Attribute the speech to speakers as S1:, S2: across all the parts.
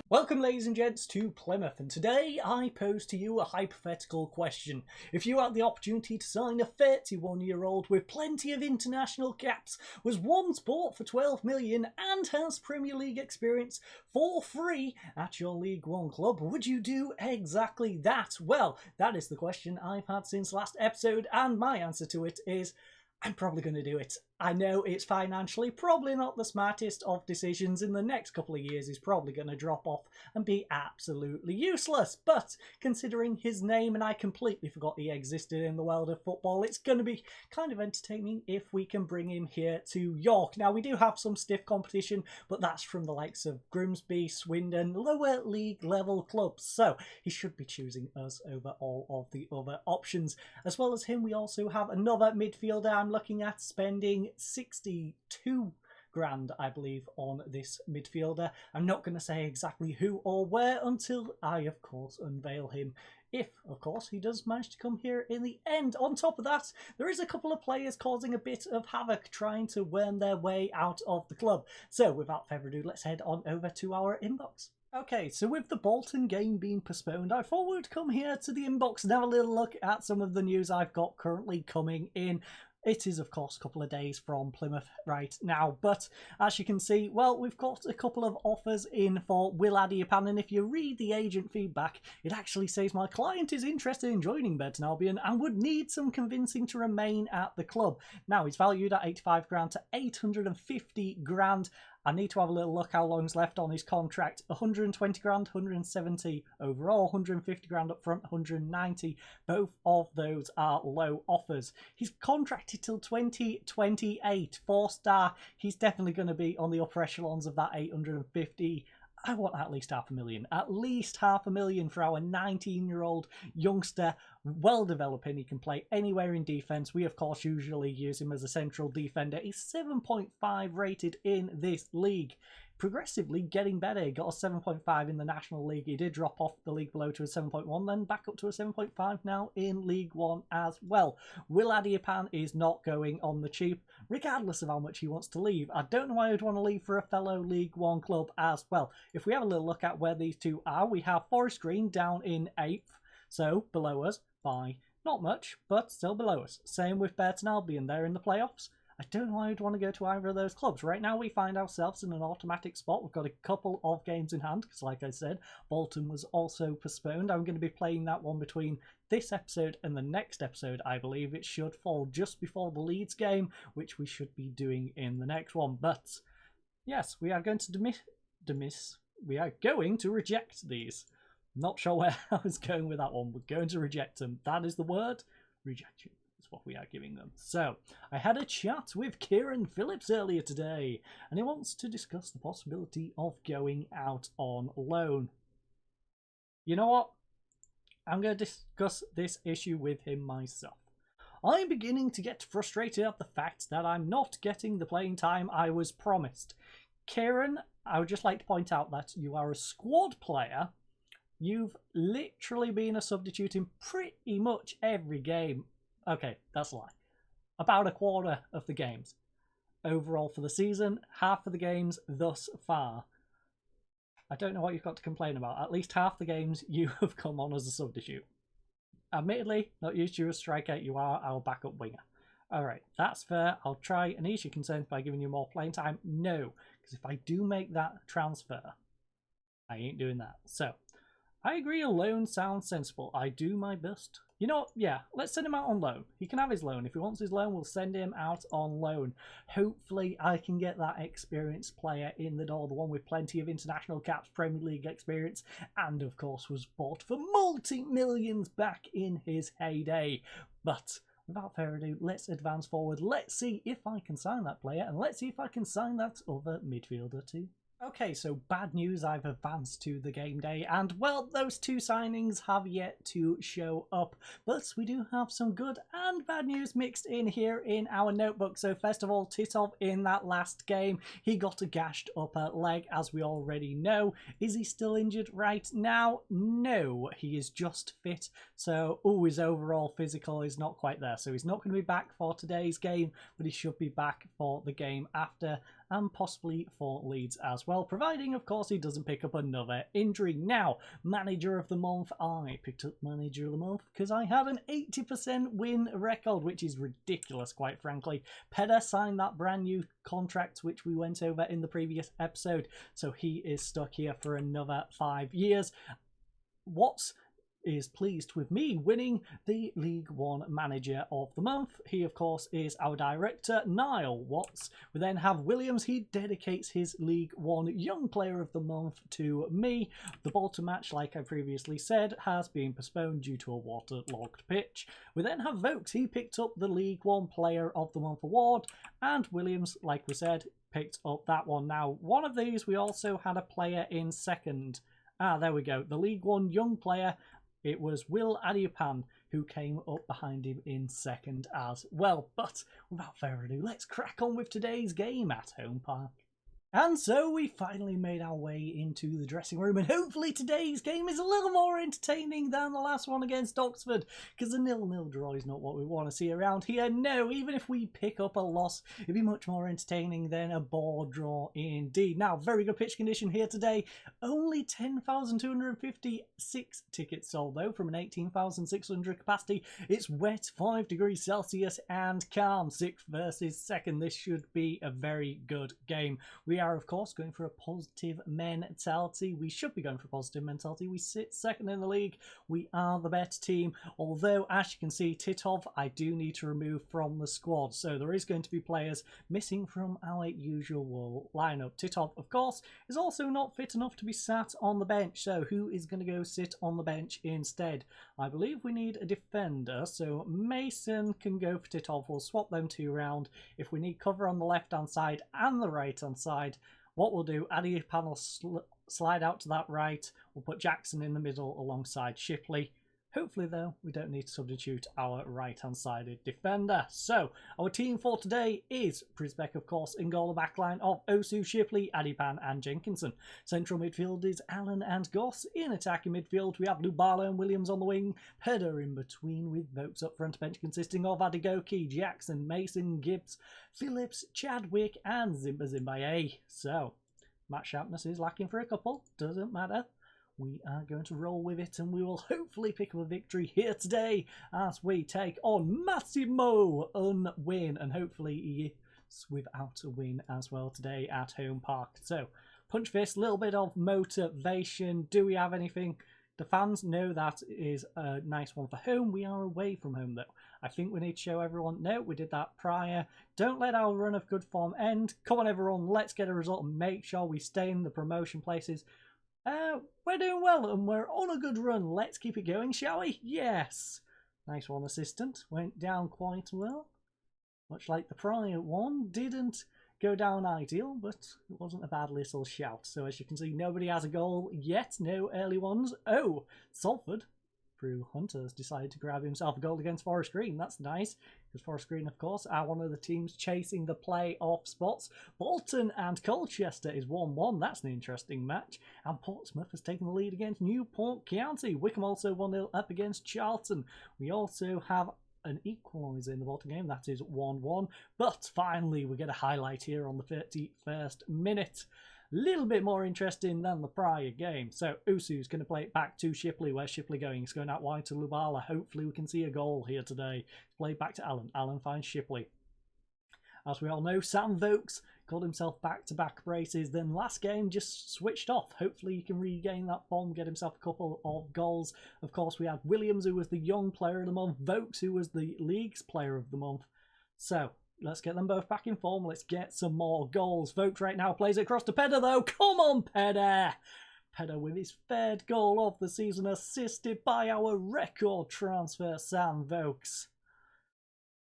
S1: Welcome, ladies and gents, to Plymouth, and today I pose to you a hypothetical question. If you had the opportunity to sign a 31-year-old with plenty of international caps, was once bought for 12 million and has Premier League experience for free at your League One club, would you do exactly that? Well, that is the question I've had since last episode, and my answer to it is I'm probably going to do it. I know it's financially probably not the smartest of decisions. In the next couple of years, he's probably going to drop off and be absolutely useless. But considering his name, and I completely forgot he existed in the world of football, it's going to be kind of entertaining if we can bring him here to York. Now, we do have some stiff competition, but that's from the likes of Grimsby, Swindon, lower league level clubs. So he should be choosing us over all of the other options. As well as him, we also have another midfielder I'm looking at spending 62 grand, I believe, on this midfielder. I'm not going to say exactly who or where until I, of course, unveil him. If, of course, he does manage to come here in the end. On top of that, there is a couple of players causing a bit of havoc, trying to worm their way out of the club. So, without further ado, let's head on over to our inbox. Okay, so with the Bolton game being postponed, I thought we'd come here to the inbox and have a little look at some of the news I've got currently coming in. It is, of course, a couple of days from Plymouth right now, but as you can see, well, we've got a couple of offers in for Will Adiapan, and if you read the agent feedback, it actually says my client is interested in joining Burton Albion and would need some convincing to remain at the club. Now, he's valued at 85 grand to 850 grand. I need to have a little look how long's left on his contract. 120 grand, 170 overall, 150 grand up front, 190. Both of those are low offers. He's contracted till 2028. 4-star. He's definitely going to be on the upper echelons of that 850. I want at least $500,000. At least $500,000 for our 19-year-old youngster. Well developing. He can play anywhere in defence. We, of course, usually use him as a central defender. He's 7.5 rated in this league. Progressively getting better. He got a 7.5 in the National League. He did drop off the league below to a 7.1, then back up to a 7.5 now in League One as well. Will Adiapan is not going on the cheap, regardless of how much he wants to leave. I don't know why I'd want to leave for a fellow League One club as well. If we have a little look at where these two are, we have Forest Green down in 8th, so below us by not much, but still below us. Same with Burton Albion, they're in the playoffs. I don't know why I'd want to go to either of those clubs. Right now we find ourselves in an automatic spot. We've got a couple of games in hand, because like I said, Bolton was also postponed. I'm going to be playing that one between this episode and the next episode, I believe. It should fall just before the Leeds game, which we should be doing in the next one. But yes, we are going to we are going to reject these. Not sure where I was going with that one. We're going to reject them. That is the word. Rejection. What we are giving them. So, I had a chat with Kieran Phillips earlier today, and he wants to discuss the possibility of going out on loan. You know what? I'm going to discuss this issue with him myself. I'm beginning to get frustrated at the fact that I'm not getting the playing time I was promised. Kieran, I would just like to point out that you are a squad player. You've literally been a substitute in pretty much every game. Okay, that's a lie. About a quarter of the games. Overall for the season, half of the games thus far. I don't know what you've got to complain about. At least half the games you have come on as a substitute. Admittedly, not used you as a striker, you are our backup winger. Alright, that's fair. I'll try and ease your concerns by giving you more playing time. No, because if I do make that transfer, I ain't doing that. So, I agree a loan sounds sensible. I do my best. You know what? Yeah, let's send him out on loan. He can have his loan. If he wants his loan, we'll send him out on loan. Hopefully, I can get that experienced player in the door, the one with plenty of international caps, Premier League experience, and of course was bought for multi-millions back in his heyday. But without further ado, let's advance forward. Let's see if I can sign that player, and let's see if I can sign that other midfielder too. Okay, so bad news, I've advanced to the game day, and well, those two signings have yet to show up, but we do have some good and bad news mixed in here in our notebook. So first of all, Titov in that last game, he got a gashed upper leg, as we already know. Is he still injured right now? No, he is just fit, so his overall physical is not quite there, so he's not going to be back for today's game, but he should be back for the game after. and possibly for Leeds as well, providing of course he doesn't pick up another injury. Now, manager of the month, I picked up manager of the month because I had an 80% win record, which is ridiculous quite frankly. Pedder signed that brand new contract which we went over in the previous episode, so he is stuck here for another 5 years. Watts is pleased with me winning the League One Manager of the Month. He, of course, is our director, Niall Watts. We then have Williams. He dedicates his League One Young Player of the Month to me. The Bolton match, like I previously said, has been postponed due to a waterlogged pitch. We then have Vokes. He picked up the League One Player of the Month award. And Williams, like we said, picked up that one. Now, one of these, we also had a player in second. There we go. The League One Young Player. It was Will Adiapan who came up behind him in second as well. But without further ado, let's crack on with today's game at Home Park. And so we finally made our way into the dressing room, and hopefully today's game is a little more entertaining than the last one against Oxford, because a 0-0 draw is not what we want to see around here. No, even if we pick up a loss, it'd be much more entertaining than a bore draw indeed. Now, very good pitch condition here today. Only 10,256 tickets sold, though, from an 18,600 capacity. It's wet, 5 degrees Celsius, and calm. 6th versus 2nd. This should be a very good game. We are, of course, going for a positive mentality. We should be going for a positive mentality. We sit second in the league. We are the better team. Although, as you can see, Titov, I do need to remove from the squad. So there is going to be players missing from our usual lineup. Titov, of course, is also not fit enough to be sat on the bench. So who is going to go sit on the bench instead? I believe we need a defender. So Mason can go for Titov. We'll swap them two around. If we need cover on the left-hand side and the right-hand side, what we'll do, Adiapan will slide out to that right. We'll put Jackson in the middle alongside Shipley. Hopefully, though, we don't need to substitute our right-hand-sided defender. So, our team for today is Prisbeck, of course, in goal, the backline of Osu, Shipley, Adipan and Jenkinson. Central midfield is Allen and Goss. In attacking midfield, we have Lubala and Williams on the wing. Pedder in between with Vokes up front bench consisting of Adigoki, Jackson, Mason, Gibbs, Phillips, Chadwick and Zimbaye. So, match sharpness is lacking for a couple. Doesn't matter. We are going to roll with it, and we will hopefully pick up a victory here today as we take on Massimo unwin, and hopefully he is without a win as well today at Home Park. So, punch fist, a little bit of motivation. Do we have anything? The fans know that is a nice one for home. We are away from home, though. I think we need to show everyone, no, we did that prior. Don't let our run of good form end. Come on, everyone, let's get a result and make sure we stay in the promotion places. We're doing well and we're on a good run. Let's keep it going, shall we? Yes. Nice one, assistant. Went down quite well. Much like the prior one. Didn't go down ideal, but it wasn't a bad little shout. So as you can see, nobody has a goal yet. No early ones. Oh, Salford, through Hunters, decided to grab himself a goal against Forest Green. That's nice, because Forest Green, of course, are one of the teams chasing the play-off spots. Bolton and Colchester is 1-1. That's an interesting match. And Portsmouth has taken the lead against Newport County. Wickham also 1-0 up against Charlton. We also have an equaliser in the Bolton game. That is 1-1. But finally, we get a highlight here on the 31st minute. Little bit more interesting than the prior game. So Usu's going to play it back to Shipley. Where's Shipley going? He's going out wide to Lubala. Hopefully we can see a goal here today. Play back to Allen. Allen finds Shipley. As we all know, Sam Vokes got himself back-to-back braces. Then last game just switched off. Hopefully he can regain that form, get himself a couple of goals. Of course, we had Williams, who was the young player of the month. Vokes, who was the league's player of the month. So let's get them both back in form. Let's get some more goals. Vokes right now plays it across to Pedder, though. Come on, Pedder. Pedder with his third goal of the season, assisted by our record transfer, Sam Vokes.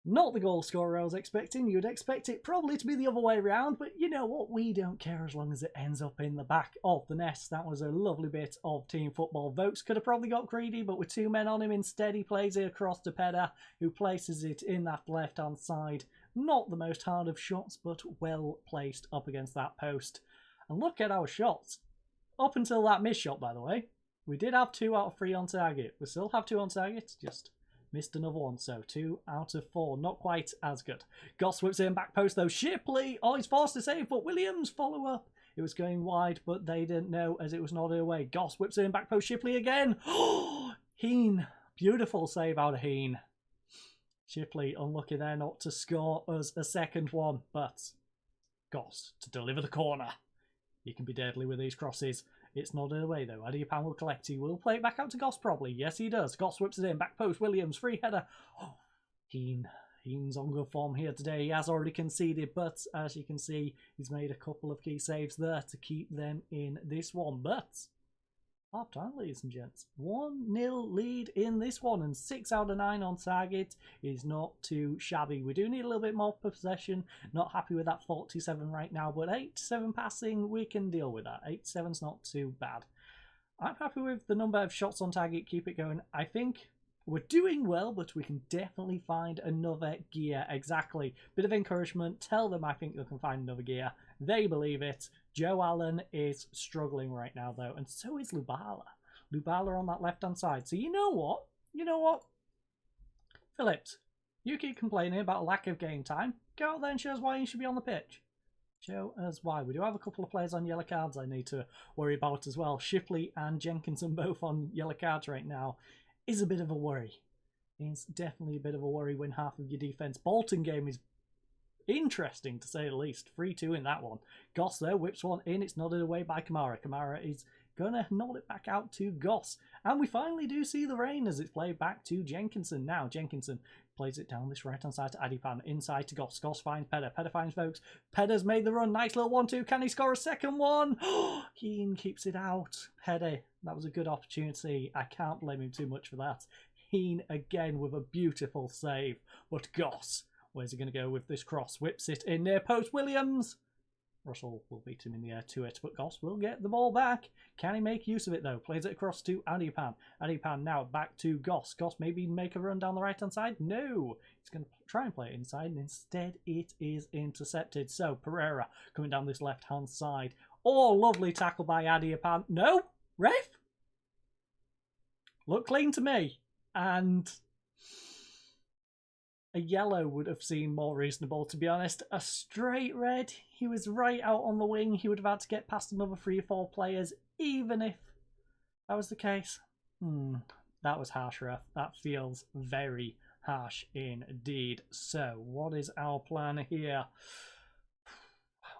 S1: Not the goal scorer I was expecting. You'd expect it probably to be the other way around, but you know what? We don't care as long as it ends up in the back of the nest. That was a lovely bit of team football. Vokes could have probably got greedy, but with two men on him instead, he plays it across to Pedder, who places it in that left-hand side. Not the most hard of shots, but well placed up against that post. And look at our shots. Up until that missed shot, by the way, we did have 2 out of 3 on target. We still have 2 on target, just Missed another one, so 2 out of 4. Not quite as good. Goss whips in back post though. Shipley, oh, he's forced to save, but Williams follow up. It was going wide, but they didn't know as it was nodded away. Goss whips in back post. Shipley again. Heen, beautiful save out of Heen. Shipley unlucky there not to score us a second one, but Goss to deliver the corner. He can be deadly with these crosses. It's nodded away though. Adiapan will collect. He will play it back out to Goss probably. Yes, he does. Goss whips it in. Back post. Williams. Free header. Oh, Heen's on good form here today. He has already conceded, but as you can see, he's made a couple of key saves there to keep them in this one. But half time, ladies and gents. 1-0 lead in this one, and 6 out of 9 on target is not too shabby. We do need a little bit more possession. Not happy with that 47 right now, but 8-7 passing, we can deal with that. 8-7's not too bad. I'm happy with the number of shots on target. Keep it going. I think we're doing well, but we can definitely find another gear. Exactly. Bit of encouragement. Tell them I think they can find another gear. They believe it. Joe Allen is struggling right now, though, and so is Lubala. Lubala on that left-hand side. So you know what? You know what? Phillips, you keep complaining about a lack of game time. Go out there and show us why you should be on the pitch. Show us why. We do have a couple of players on yellow cards I need to worry about as well. Shipley and Jenkinson both on yellow cards right now. Is a bit of a worry. It's definitely a bit of a worry when half of your defence. Bolton game is interesting to say the least. 3-2 in that one. Goss though whips one in. It's nodded away by Kamara. Kamara is going to nod it back out to Goss. And we finally do see the rain as it's played back to Jenkinson. Now Jenkinson plays it down this right hand side to Adipan. Inside to Goss. Goss finds Pedder. Pedder finds Vokes. Pedder's made the run. Nice little 1-2. Can he score a second one? Heen keeps it out. Pedder, that was a good opportunity. I can't blame him too much for that. Heen again with a beautiful save. But Goss, where's he going to go with this cross? Whips it in near post. Williams. Russell will beat him in the air to it, but Goss will get the ball back. Can he make use of it though? Plays it across to Adipan. Adipan now back to Goss. Goss maybe make a run down the right hand side? No. He's going to try and play it inside, and instead it is intercepted. So Pereira coming down this left hand side. Oh, lovely tackle by Adipan. No, ref? Look clean to me. And a yellow would have seemed more reasonable, to be honest. A straight red, he was right out on the wing. He would have had to get past another 3 or 4 players, even if that was the case. That was harsh, ref. That feels very harsh indeed. So, what is our plan here?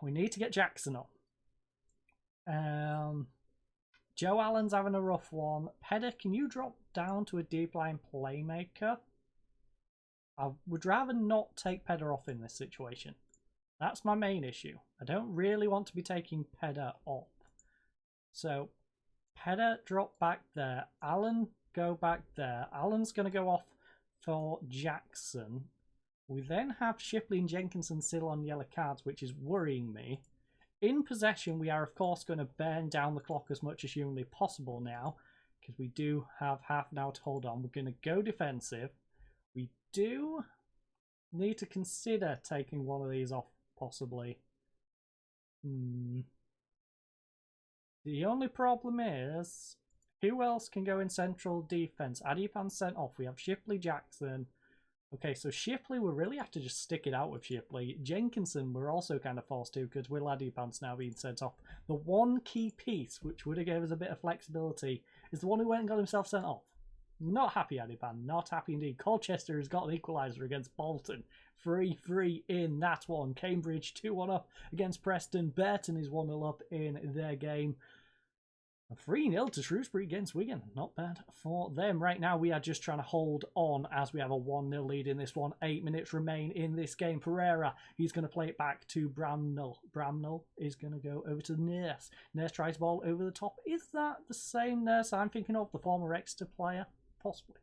S1: We need to get Jackson up. Joe Allen's having a rough one. Pedder, can you drop down to a deep line playmaker? I would rather not take Pedder off in this situation. That's my main issue. I don't really want to be taking Pedder off. So, Pedder drop back there. Allen go back there. Allen's going to go off for Jackson. We then have Shipley and Jenkinson still on yellow cards, which is worrying me. In possession, we are, of course, going to burn down the clock as much as humanly possible now, because we do have half an hour to hold on. We're going to go defensive. We do need to consider taking one of these off, possibly. The only problem is, who else can go in central defense? Adipan sent off. We have Shipley, Jackson. Okay, so Shipley, we really have to just stick it out with Shipley. Jenkinson, we're also kind of forced to, because Will Adipan's now being sent off. The one key piece, which would have given us a bit of flexibility, is the one who went and got himself sent off. Not happy, Adipan. Not happy indeed. Colchester has got an equaliser against Bolton. 3-3 in that one. Cambridge 2-1 up against Preston. Burton is 1-0 up in their game. 3-0 to Shrewsbury against Wigan. Not bad for them. Right now, we are just trying to hold on as we have a 1-0 lead in this one. 8 minutes remain in this game. Pereira, he's going to play it back to Bramnell. Bramnell is going to go over to Nurse. Nurse tries ball over the top. Is that the same Nurse I'm thinking of? The former Exeter player? Possibly.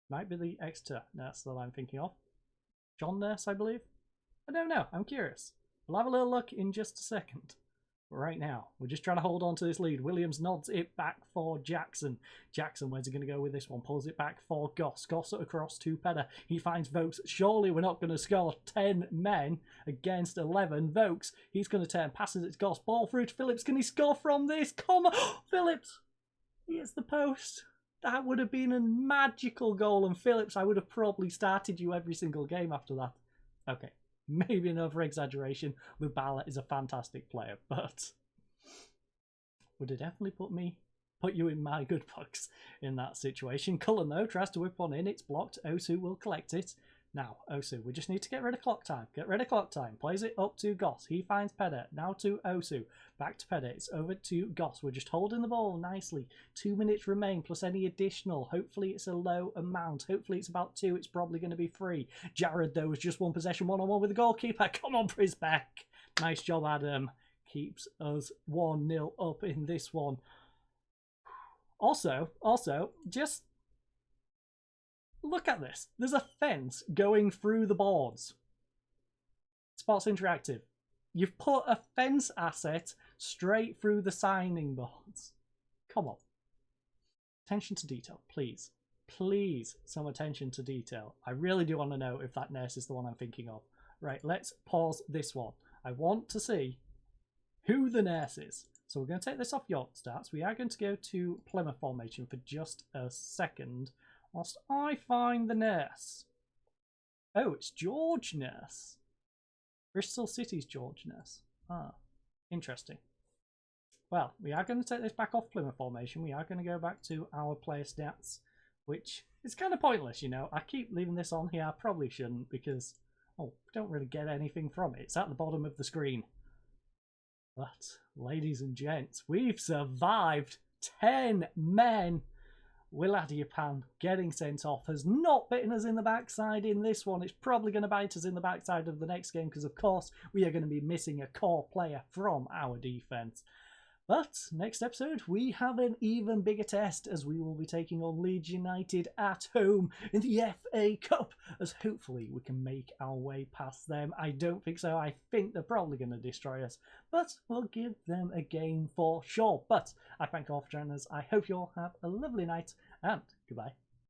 S1: Might be the Exeter Nurse that I'm thinking of. John Nurse, I believe. I don't know. I'm curious. We'll have a little look in just a second. Right now, we're just trying to hold on to this lead. Williams nods it back for Jackson. Jackson, where's he going to go with this one? Pulls it back for Goss. Goss across to Pedder. He finds Vokes. Surely we're not going to score 10 men against 11. Vokes, he's going to turn, passes it to Goss. Ball through to Phillips. Can he score from this? Come on, Phillips! He hits the post. That would have been a magical goal, and Phillips, I would have probably started you every single game after that. Okay, maybe an over-exaggeration. Lubala is a fantastic player, but would have definitely put you in my good books in that situation. Cullen, though, tries to whip one in. It's blocked. Osu will collect it. Now, Osu, we just need to get rid of clock time. Get rid of clock time. Plays it up to Goss. He finds Peda. Now to Osu. Back to Peda. It's over to Goss. We're just holding the ball nicely. 2 minutes remain plus any additional. Hopefully it's a low amount. Hopefully it's about 2. It's probably going to be 3. Jared, though, was just one possession, one-on-one with the goalkeeper. Come on, Prisbeck. Nice job, Adam. Keeps us 1-0 up in this one. Also, just look at this. There's a fence going through the boards. Sports Interactive. You've put a fence asset straight through the signing boards. Come on. Attention to detail, please. Please, some attention to detail. I really do want to know if that nurse is the one I'm thinking of. Right, let's pause this one. I want to see who the nurse is. So we're going to take this off York stats. We are going to go to Plymouth formation for just a second whilst I find the nurse. Oh, it's George Nurse. Bristol City's George Nurse. Ah, interesting. Well, we are going to take this back off Plymouth formation. We are going to go back to our player stats, which is kind of pointless, you know. I keep leaving this on here. I probably shouldn't because, oh, we don't really get anything from it. It's at the bottom of the screen. But, ladies and gents, we've survived 10 men. Will Adiapan getting sent off has not bitten us in the backside in this one. It's probably going to bite us in the backside of the next game because, of course, we are going to be missing a core player from our defence. But next episode, we have an even bigger test as we will be taking on Leeds United at home in the FA Cup, as hopefully we can make our way past them. I don't think so. I think they're probably going to destroy us, but we'll give them a game for sure. But I thank you all for joining us. I hope you all have a lovely night, and goodbye.